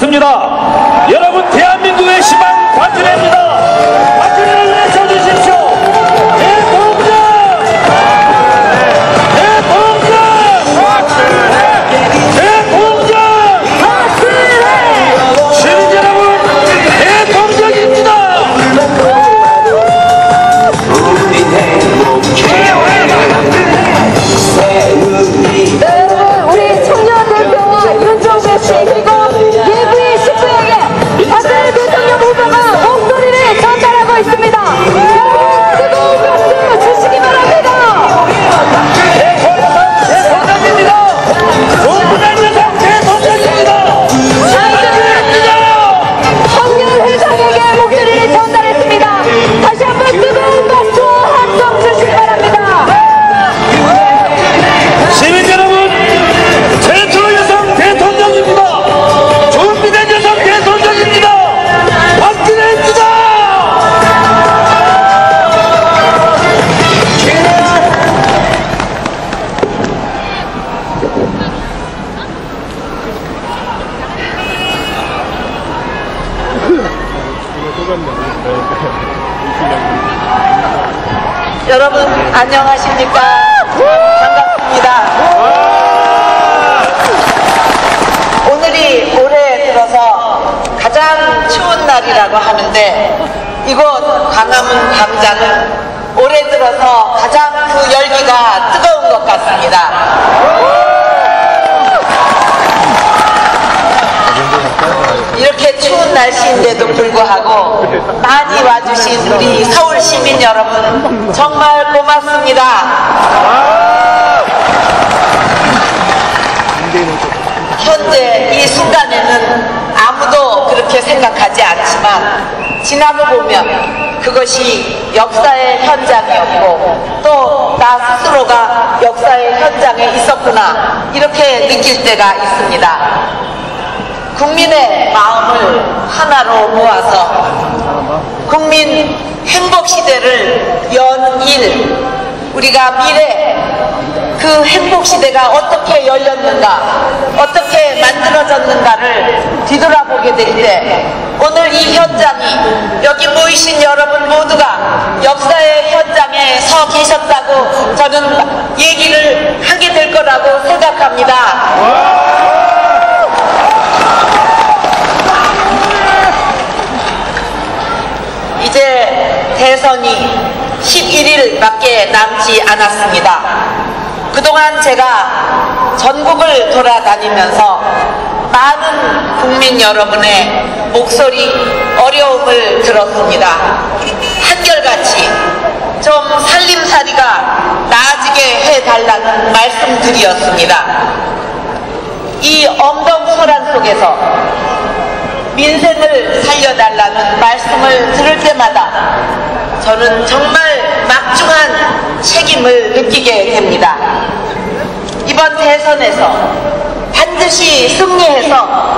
되었습니다. 여러분, 대한민국의 희망 박근혜입니다. 박근혜를 외쳐주십시오. 대통령! 대통령! 대통령! 시민 여러분, 대통령입니다. 우리 청년 대표와 윤종배 씨 그리고 예부의 식구에게 박근혜 대통령 후보가 목소리를 전달하고 있습니다. 뜨거운 박수 주시기 바랍니다. 대통령입니다. 농구단 여성 대통령입니다. 청년 회장에게 목소리를 전달했습니다. 다시 한번 뜨거운 박수와 함성 주시기 바랍니다. 시민 여러분, 최초의 여성 대통령입니다. 준비된 여성 대통령입니다. 박근혜입니다. 여러분 안녕하십니까? 반갑습니다. 오늘이 올해 들어서 가장 추운 날이라고 하는데 이곳 광화문 광장은 올해 들어서 가장 그 열기가 뜨거운 것 같습니다. 이렇게 추운 날씨인데도 불구하고 많이 와주신 우리 서울 시민 여러분 정말 고맙습니다. 현재 이 순간에는 아무도 그렇게 생각하지 않지만 지나고 보면 그것이 역사의 현장이었고 또 나 스스로가 역사의 현장에 있었구나 이렇게 느낄 때가 있습니다. 국민의 마음을 하나로 모아서 국민 행복시대를 연일 우리가 미래 그 행복시대가 어떻게 열렸는가 어떻게 만들어졌는가를 뒤돌아보게 될 때 오늘 이 현장이 여기 모이신 여러분 모두가 역사의 현장에 서 계셨다고 저는 얘기를 하게 될 거라고 생각합니다. 이제 대선이 11일밖에 남지 않았습니다. 그동안 제가 전국을 돌아다니면서 많은 국민 여러분의 목소리, 어려움을 들었습니다. 한결같이 좀 살림살이가 나아지게 해달라는 말씀들이었습니다. 이 엄동소란 속에서 민생을 살려달라는 말씀을 들을 때마다 저는 정말 막중한 책임을 느끼게 됩니다. 이번 대선에서 반드시 승리해서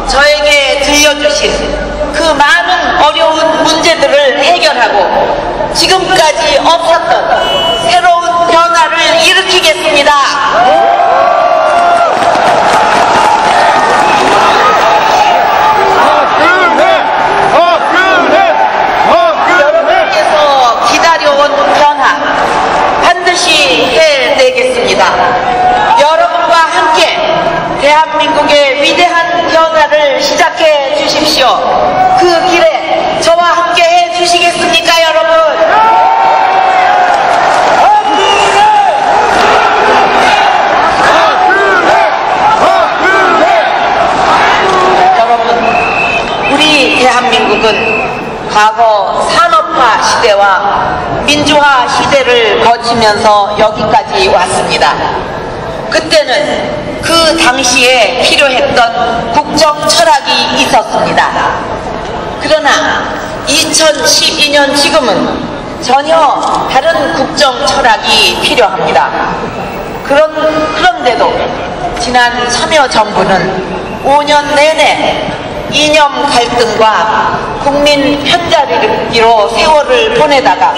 저에게 들려주신 그 많은 어려운 문제들을 해결하고 지금까지 없었던 새로운 변화를 일으키겠습니다. 여러분께서 기다려온 변화 반드시 해내겠습니다. 여러분과 함께 대한민국의 위대한 변화를 시작해 주십시오. 그 길에 저와 함께 해 주시겠습니까, 여러분? 여러분, 우리 대한민국은 과거 산업화 시대와 민주화 시대를 거치면서 여기까지 왔습니다. 그때는 그 당시에 필요했던 국정 철학이 있었습니다. 그러나 2012년 지금은 전혀 다른 국정 철학이 필요합니다. 그런데도 지난 참여정부는 5년 내내 이념 갈등과 국민 편자르기로 세월을 보내다가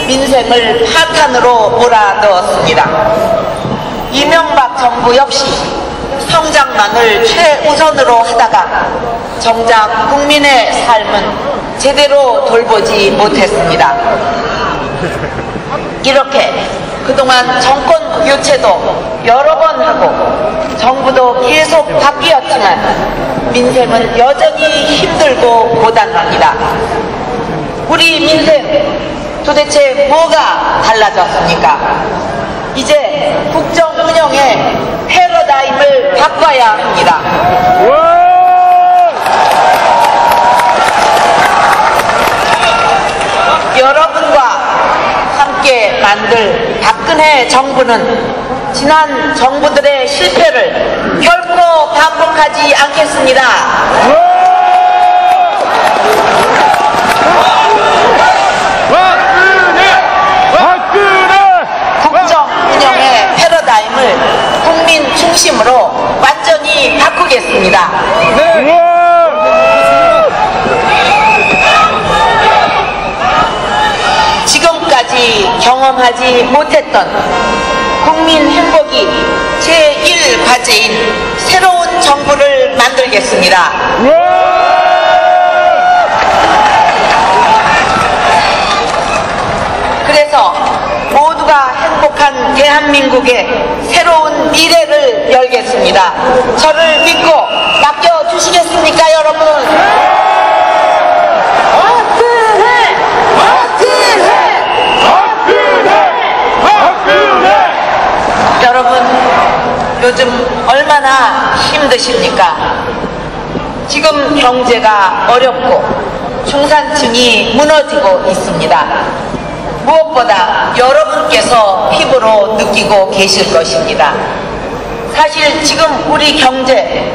민생을 파탄으로 몰아넣었습니다. 이명박 정부 역시 성장만을 최우선으로 하다가 정작 국민의 삶은 제대로 돌보지 못했습니다. 이렇게 그동안 정권 교체도 여러 번 하고 정부도 계속 바뀌었지만 민생은 여전히 힘들고 고단합니다. 우리 민생 도대체 뭐가 달라졌습니까? 이제 국정 운영의 패러다임을 바꿔야 합니다. 여러분과 함께 만들 박근혜 정부는 지난 정부들의 실패를 결코 반복하지 않겠습니다. 국정 운영의 패러다임을 국민 중심으로 완전히 바꾸겠습니다. 지금까지 경험하지 못했던 국민 행복이 제1과제인 새로운 정부를 만들겠습니다. 그래서 모두가 행복한 대한민국의 새로운 미래를 열겠습니다. 저를 믿고 맡겨주시겠습니까, 여러분? 여러분, 요즘 얼마나 힘드십니까? 지금 경제가 어렵고 중산층이 무너지고 있습니다. 무엇보다 여러분께서 피부로 느끼고 계실 것입니다. 사실 지금 우리 경제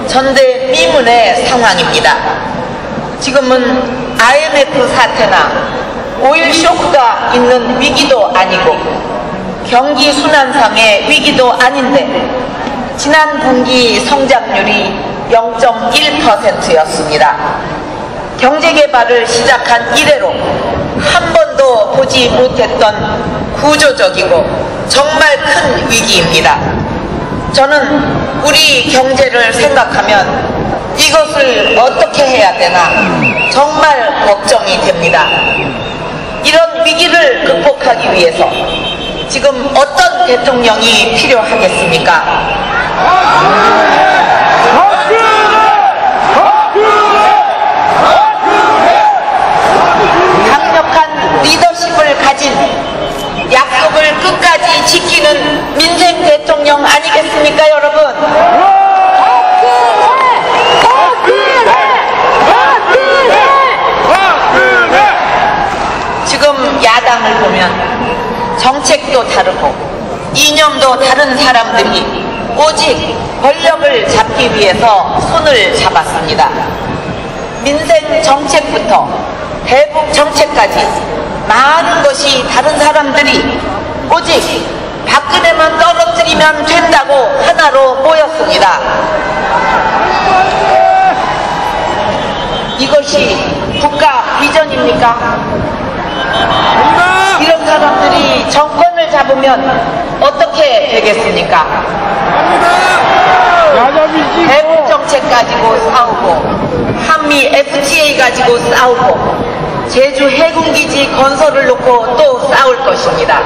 전대미문의 상황입니다. 지금은 IMF 사태나 오일 쇼크가 있는 위기도 아니고 경기 순환상의 위기도 아닌데 지난 분기 성장률이 0.1%였습니다. 경제개발을 시작한 이래로 한 번도 보지 못했던 구조적이고 정말 큰 위기입니다. 저는 우리 경제를 생각하면 이것을 어떻게 해야 되나 정말 걱정이 됩니다. 이런 위기를 극복하기 위해서 지금 어떤 대통령이 필요하겠습니까? 강력한 리더십을 가진 약속을 끝까지 지키는 민생 대통령 아니겠습니까, 여러분? 지금 야당을 보면 정책도 다르고 이념도 다른 사람들이 오직 권력을 잡기 위해서 손을 잡았습니다. 민생 정책부터 대북 정책까지 많은 것이 다른 사람들이 오직 박근혜만 떨어뜨리면 된다고 하나로 모였습니다. 이것이 국가 비전입니까? 이런 사람들이 정권을 잡으면 어떻게 되겠습니까? 대북 정책 가지고 싸우고 한미 FTA 가지고 싸우고 제주 해군기지 건설을 놓고 또 싸울 것입니다.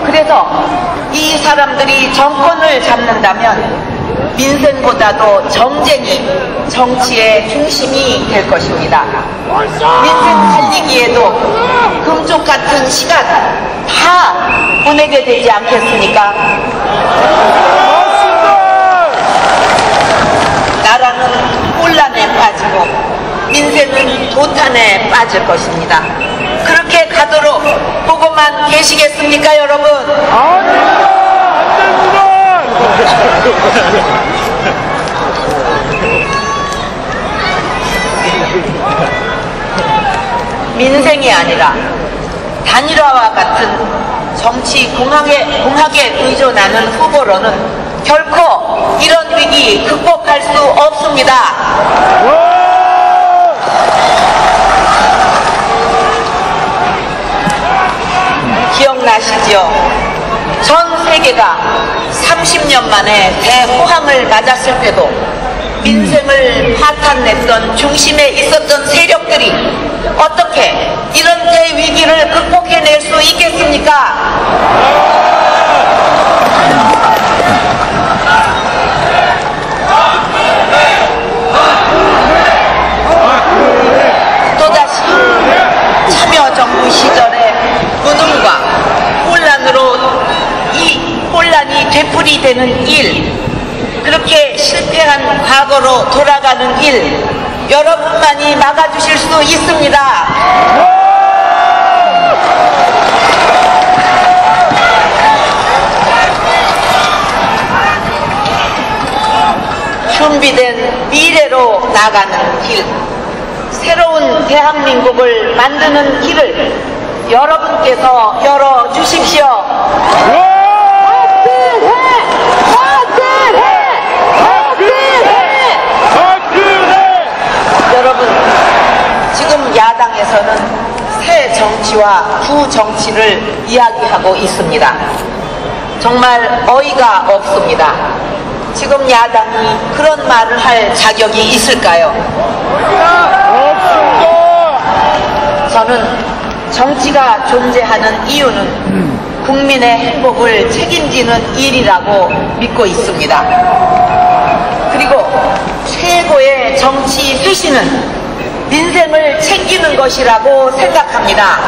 그래서 이 사람들이 정권을 잡는다면 민생보다도 정쟁이 정치의 중심이 될 것입니다. 민생 살리기에도 금쪽 같은 시간 다 보내게 되지 않겠습니까? 나라는 혼란에 빠지고 민생은 도탄에 빠질 것입니다. 그렇게 가도록 보고만 계시겠습니까, 여러분? 민생이 아니라 단일화와 같은 정치 공학에 의존하는 후보로는 결코 이런 위기 극복할 수 없습니다. 기억나시죠? 전 세계가 30년 만에 대호황을 맞았을 때도 민생을 파탄냈던 중심에 있었던 세력들이 어떻게 이런 대위기를 극복해낼 수 있겠습니까? 또다시 참여정부 시절의 무능과 혼란으로 이 혼란이 되풀이되는 일, 그렇게 실패한 과거로 돌아가는 일, 여러분만이 막아주실 수 있습니다. 준비된 미래로 나가는 길, 새로운 대한민국을 만드는 길을 여러분께서 열어주십시오. 여러분, 지금 야당에서는 새 정치와 구정치를 이야기하고 있습니다. 정말 어이가 없습니다. 지금 야당이 그런 말을 할 자격이 있을까요? 저는 정치가 존재하는 이유는 국민의 행복을 책임지는 일이라고 믿고 있습니다. 그리고 최고의 정치 쇄신은 민생을 챙기는 것이라고 생각합니다.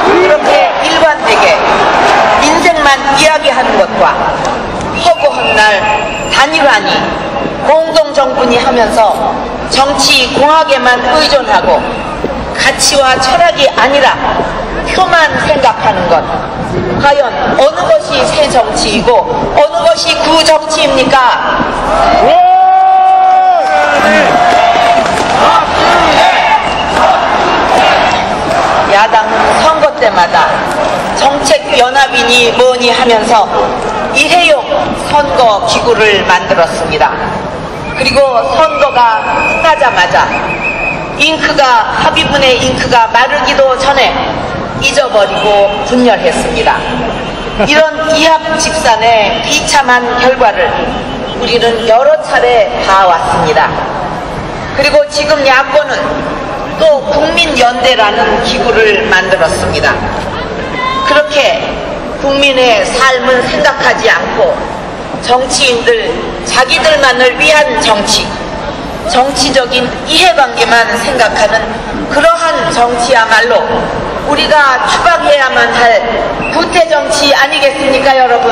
그렇게 일관되게 민생만 이야기하는 것과 허구한 날 단일화니 공동정부니 하면서 정치 공학에만 의존하고 가치와 철학이 아니라 표만 생각하는 것, 과연 어느 것이 새 정치이고 어느 것이 구정치입니까? 야당은 선거 때마다 정책연합이니 뭐니 하면서 일회용 선거 기구를 만들었습니다. 그리고 선거가 끝나자마자 합의문의 잉크가 마르기도 전에 잊어버리고 분열했습니다. 이런 이합집산의 비참한 결과를 우리는 여러 차례 봐왔습니다. 그리고 지금 야권은 또 국민연대라는 기구를 만들었습니다. 그렇게 국민의 삶을 생각하지 않고 정치인들 자기들만을 위한 정치, 정치적인 이해관계만 생각하는 그러한 정치야말로 우리가 추방해야만 할 구태정치 아니겠습니까, 여러분?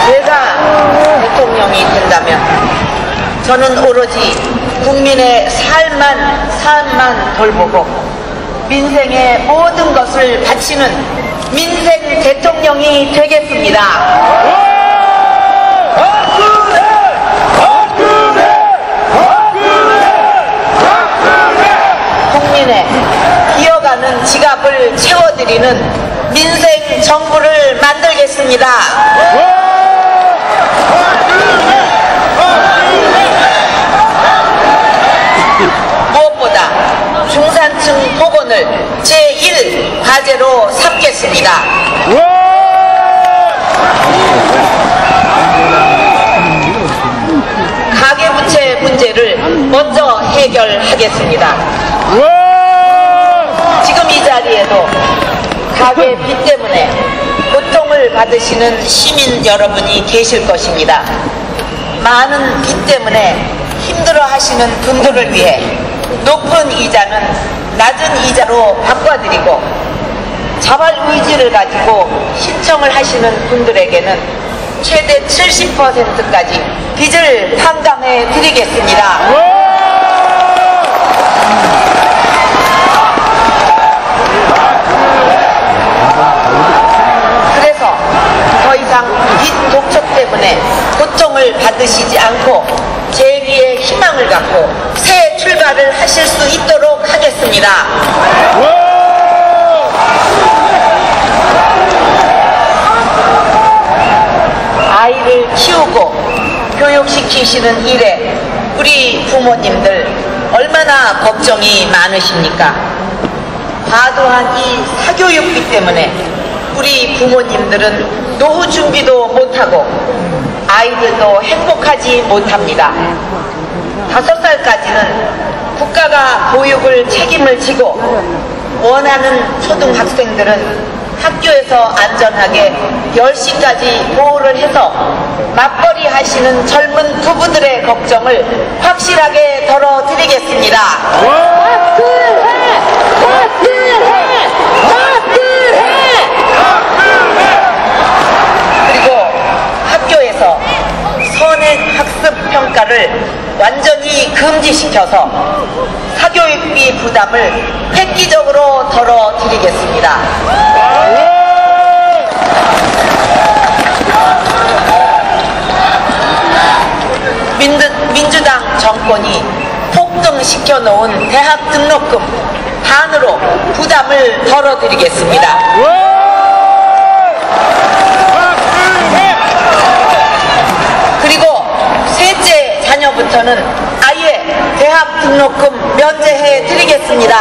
제가 대통령이 된다면 저는 오로지 국민의 삶만 돌보고 민생의 모든 것을 바치는 민생 대통령이 되겠습니다. 국민의 기어가는 지갑을 채워드리는 민생 정부를 만들겠습니다. 무엇보다 중산층 복원을 제1 과제로 삼겠습니다. 가계부채 문제를 먼저 해결하겠습니다. 지금 이 자리에도 가계비 때문에 고통을 받으시는 시민 여러분이 계실 것입니다. 많은 빚 때문에 힘들어하시는 분들을 위해 높은 이자는 낮은 이자로 바꿔드리고 자발 의지를 가지고 신청을 하시는 분들에게는 최대 70%까지 빚을 탕감해 드리겠습니다. 그래서 더 이상 빚 독촉 때문에 고통을 받으시지 않고 재기의 희망을 갖고 새 출발을 하실 수 있도록 하겠습니다. 아이를 키우고 교육시키시는 일에 우리 부모님들 얼마나 걱정이 많으십니까? 과도한 이 사교육비 때문에 우리 부모님들은 노후 준비도 못하고 아이들도 행복하지 못합니다. 5살까지는 국가가 보육을 책임을 지고 원하는 초등학생들은 학교에서 안전하게 10시까지 보호를 해서 맞벌이 하시는 젊은 부부들의 걱정을 확실하게 덜어드리겠습니다. 그리고 학교에서 선행 학습 평가를 완전히 금지시켜서 사교육비 부담을 획기적으로 덜어드리겠습니다. 민주당 정권이 폭등시켜 놓은 대학 등록금 반으로 부담을 덜어드리겠습니다. 그리고 셋째 자녀부터는 아예 대학 등록금 면제해 드리겠습니다.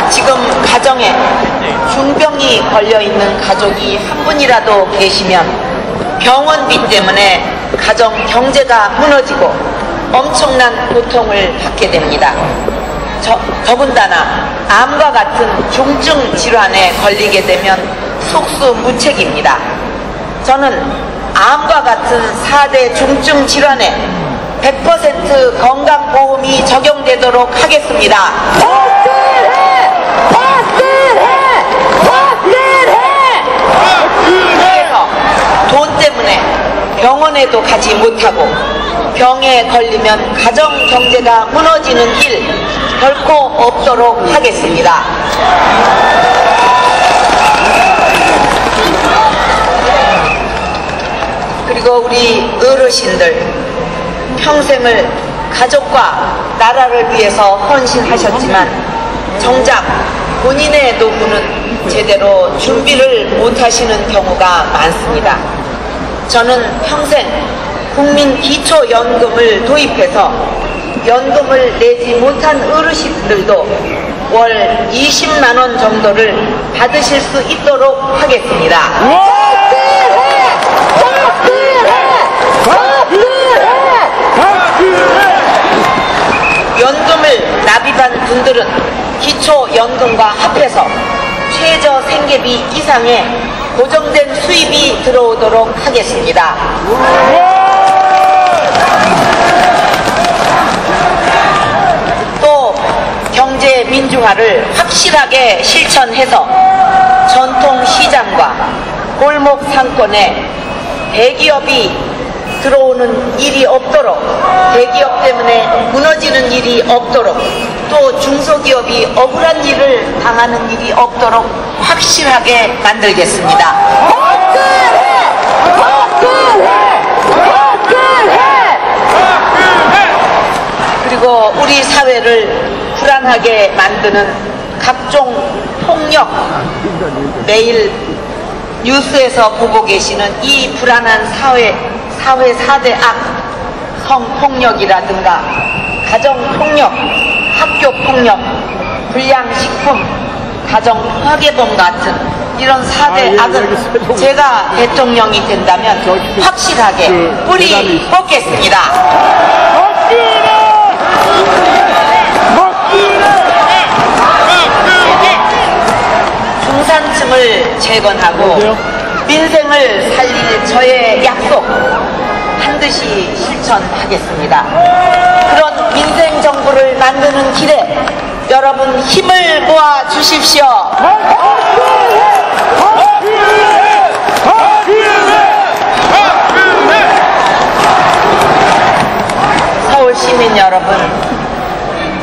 지금 가정에 중병이 걸려있는 가족이 한 분이라도 계시면 병원비 때문에 가정 경제가 무너지고 엄청난 고통을 받게 됩니다. 더군다나 암과 같은 중증 질환에 걸리게 되면 속수무책입니다. 저는 암과 같은 4대 중증 질환에 100% 건강보험이 적용되도록 하겠습니다. 그래서 돈 때문에 병원에도 가지 못하고 병에 걸리면 가정 경제가 무너지는 일 결코 없도록 하겠습니다. 그리고 우리 어르신들 평생을 가족과 나라를 위해서 헌신하셨지만 정작 본인의 노후는 제대로 준비를 못하시는 경우가 많습니다. 저는 평생 국민기초연금을 도입해서 연금을 내지 못한 어르신들도 월 20만원 정도를 받으실 수 있도록 하겠습니다. 연금을 납입한 분들은 기초연금과 합해서 최저 생계비 이상의 고정된 수입이 들어오도록 하겠습니다. 또 경제 민주화를 확실하게 실천해서 전통시장과 골목 상권에 대기업이 들어오는 일이 없도록, 대기업 때문에 무너지는 일이 없도록, 또 중소기업이 억울한 일을 당하는 일이 없도록 확실하게 만들겠습니다. 그리고 우리 사회를 불안하게 만드는 각종 폭력, 매일 뉴스에서 보고 계시는 이 불안한 사회 4대 악, 성폭력이라든가 가정폭력, 학교폭력, 불량식품, 가정파괴범 같은 이런 4대 악은 제가 대통령이 된다면 확실하게 뿌리 뽑겠습니다. 중산층을 재건하고 민생을 살릴 저의 약속 반드시 실천하겠습니다. 그런 민생 정부를 만드는 길에 여러분 힘을 모아 주십시오. 서울 시민 여러분,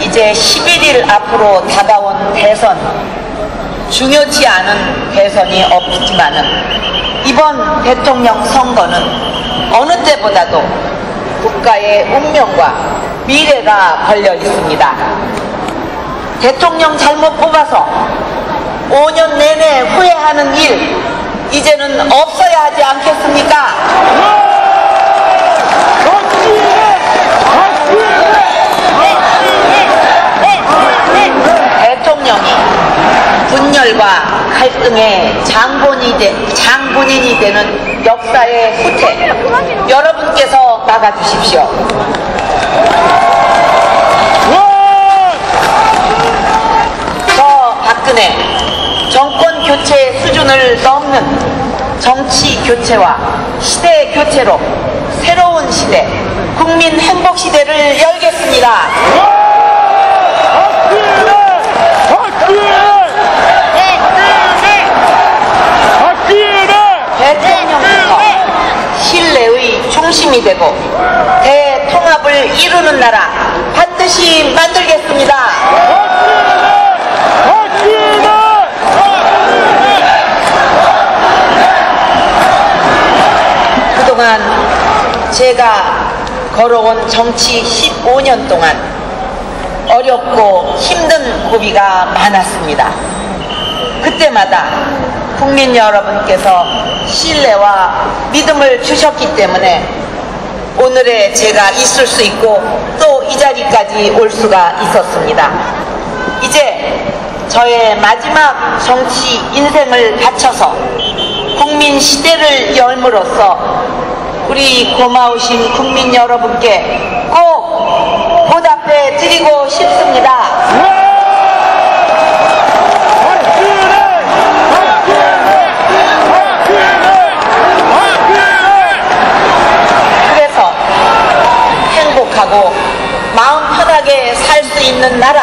이제 11일 앞으로 다가온 대선, 중요치 않은 대선이 없지만은 이번 대통령 선거는 어느 때보다도 국가의 운명과 미래가 걸려 있습니다. 대통령 잘못 뽑아서 5년 내내 후회하는 일 이제는 없어야 하지 않겠습니까? 대통령이 분열과 갈등의 장본인이 되는 역사의 후퇴 여러분께서 막아주십시오. 저 박근혜 정권 교체 수준을 넘는 정치 교체와 시대 교체로 새로운 시대, 국민 행복 시대를 열겠습니다. 대통령부터 신뢰의 중심이 되고 대통합을 이루는 나라 반드시 만들겠습니다. 그동안 제가 걸어온 정치 15년 동안 어렵고 힘든 고비가 많았습니다. 그때마다 국민 여러분께서 신뢰와 믿음을 주셨기 때문에 오늘의 제가 있을 수 있고 또 이 자리까지 올 수가 있었습니다. 이제 저의 마지막 정치 인생을 바쳐서 국민 시대를 열므로써 우리 고마우신 국민 여러분께 꼭 보답해 드리고 싶습니다. 그래서 행복하고 마음 편하게 살 수 있는 나라